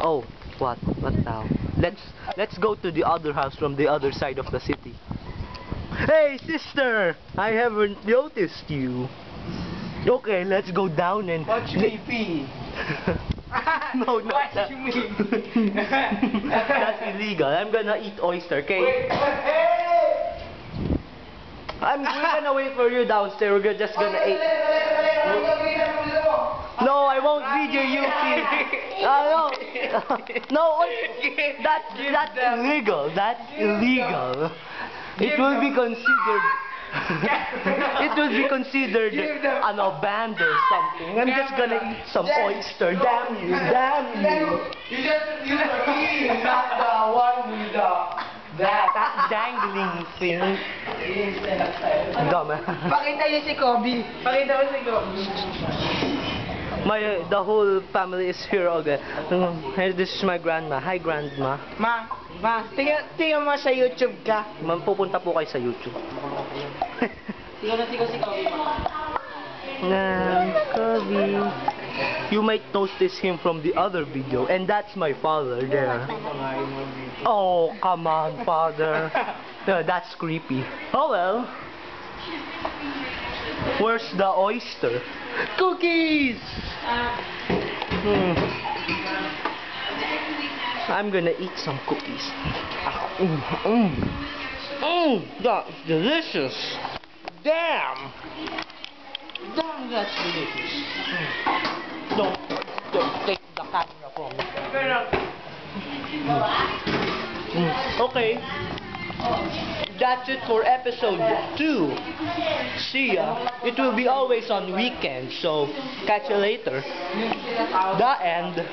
Oh, what? What now? Let's go to the other house from the other side of the city. Hey, sister! I haven't noticed you. Okay, let's go down and... Watch me pee. No, not Watch that. me. That's illegal. I'm gonna eat oyster, okay? Wait, hey! We're gonna wait for you downstairs. We're just gonna eat. No, I won't video you, Pete. No, that's illegal. That's illegal. It will be considered. It will be considered an band or something. I'm just gonna eat some oyster. Damn you, damn you. You just use the key, not the one with that dangling thing. Dumb. Pakita niyo si Kobe. Pakita mo si Kobe. The whole family is here okay. This is my grandma. Hi, grandma. Ma, tingnan mo sa YouTube ka. Pupunta po kayo sa YouTube. Tingnan si Kobe. Kobe. You might notice him from the other video, and that's my father there. Oh, come on, father. That's creepy. Oh well. Where's the oyster? Cookies! I'm gonna eat some cookies. That's delicious. Damn, that's delicious. Don't take the camera from me. Okay. That's it for episode 2. See ya. It will be always on weekends, so catch you later. The end.